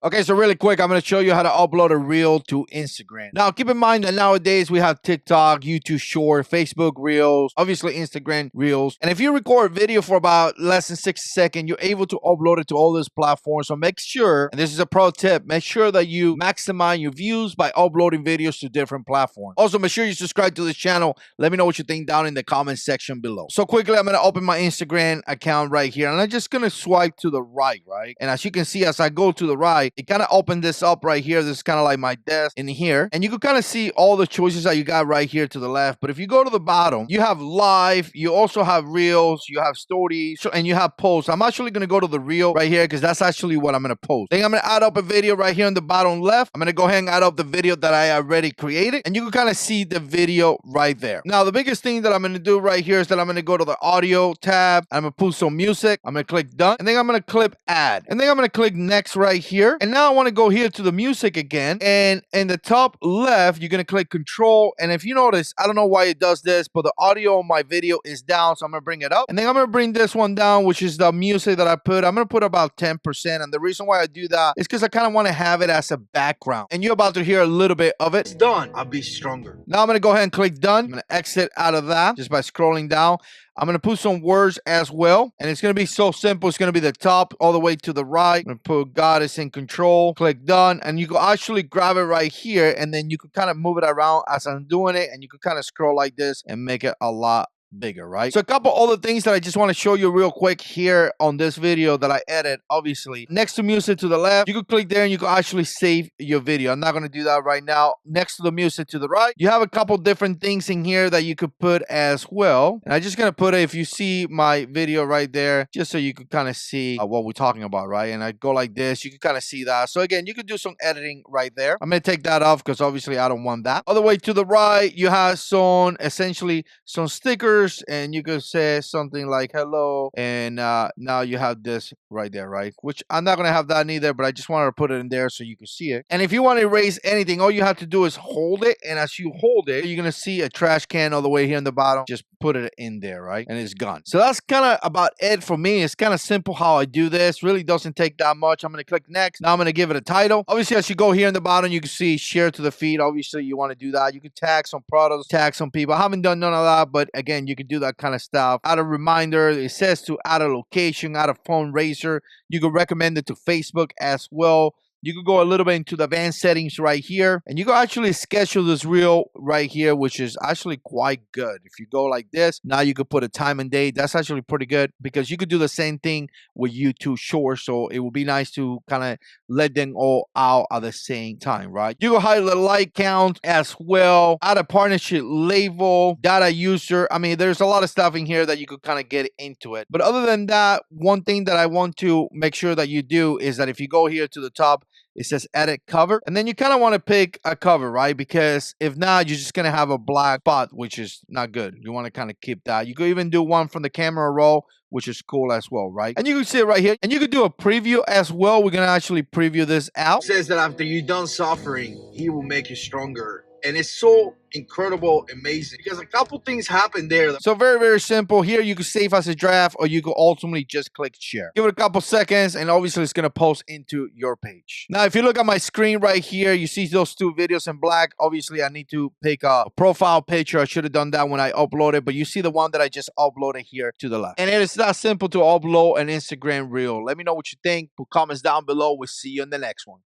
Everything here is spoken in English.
Okay, so really quick, I'm going to show you how to upload a reel to Instagram. Now, keep in mind that nowadays we have TikTok, YouTube Short, Facebook Reels, obviously Instagram Reels. And if you record video for about less than 60 seconds, you're able to upload it to all these platforms. So make sure, and this is a pro tip, make sure that you maximize your views by uploading videos to different platforms. Also, make sure you subscribe to this channel. Let me know what you think down in the comment section below. So quickly, I'm going to open my Instagram account right here, and I'm just going to swipe to the right? And as you can see, as I go to the right, it kind of opened this up right here. This is kind of like my desk in here. And you can kind of see all the choices that you got right here to the left. But if you go to the bottom, you have live, you also have reels, you have stories, and you have posts. I'm actually going to go to the reel right here because that's actually what I'm going to post. Then I'm going to add up a video right here on the bottom left. I'm going to go ahead and add up the video that I already created. And you can kind of see the video right there. Now, the biggest thing that I'm going to do right here is that I'm going to go to the audio tab. I'm going to put some music. I'm going to click done. And then I'm going to click add. And then I'm going to click next right here. And now I want to go here to the music again. And in the top left, you're going to click control. And if you notice, I don't know why it does this, but the audio on my video is down. So I'm going to bring it up. And then I'm going to bring this one down, which is the music that I put. I'm going to put about 10%. And the reason why I do that is because I kind of want to have it as a background. And you're about to hear a little bit of it. It's done. I'll be stronger. Now I'm going to go ahead and click done. I'm going to exit out of that just by scrolling down. I'm going to put some words as well. And it's going to be so simple. It's going to be the top all the way to the right. I'm going to put God is in control. Click done. And you can actually grab it right here. And then you can kind of move it around as I'm doing it. And you can kind of scroll like this and make it a lot bigger, right? So a couple other things that I just want to show you real quick here on this video that I edit. Obviously, next to music to the left, you can click there and you can actually save your video. I'm not going to do that right now. Next to the music to the right, you have a couple different things in here that you could put as well. And I'm just going to put it, if you see my video right there, just so you can kind of see what we're talking about, right? And I go like this, you can kind of see that. So again, you can do some editing right there. I'm going to take that off because obviously I don't want that. All the way to the right, you have some, essentially some stickers, and you could say something like hello, and now you have this right there, right? Which I'm not gonna have that neither, but I just wanted to put it in there so you can see it. And if you want to erase anything, all you have to do is hold it, and as you hold it, you're gonna see a trash can all the way here in the bottom. Just put it in there, right? And it's gone. So that's kind of about it for me. It's kind of simple how I do this. Really doesn't take that much. I'm gonna click next. Now I'm gonna give it a title. Obviously, as you go here in the bottom, you can see share to the feed. Obviously, you want to do that. You can tag some products, tag some people. I haven't done none of that, but again, you can do that kind of stuff. Add a reminder. It says to add a location, add a phone raiser. You can recommend it to Facebook as well. You could go a little bit into the advanced settings right here, and you can actually schedule this reel right here, which is actually quite good. If you go like this, now you could put a time and date. That's actually pretty good because you could do the same thing with YouTube Short. So it would be nice to kind of let them all out at the same time, right? You can hide the like count as well, add a partnership label, data user. I mean, there's a lot of stuff in here that you could kind of get into it. But other than that, one thing that I want to make sure that you do is that if you go here to the top, it says edit cover, and then you kind of want to pick a cover, right? Because if not, you're just gonna have a black spot, which is not good. You want to kind of keep that. You could even do one from the camera roll, which is cool as well, right? And you can see it right here, and you could do a preview as well. We're gonna actually preview this out. It says that after you're done suffering, he will make you stronger. And it's so incredible, amazing, because a couple things happen there. So very, very simple. Here you can save as a draft, or you can ultimately just click share. Give it a couple seconds, and obviously it's going to post into your page. Now, if you look at my screen right here, you see those two videos in black. Obviously, I need to pick a profile picture. I should have done that when I uploaded, but you see the one that I just uploaded here to the left. And it is that simple to upload an Instagram reel. Let me know what you think. Put comments down below. We'll see you in the next one.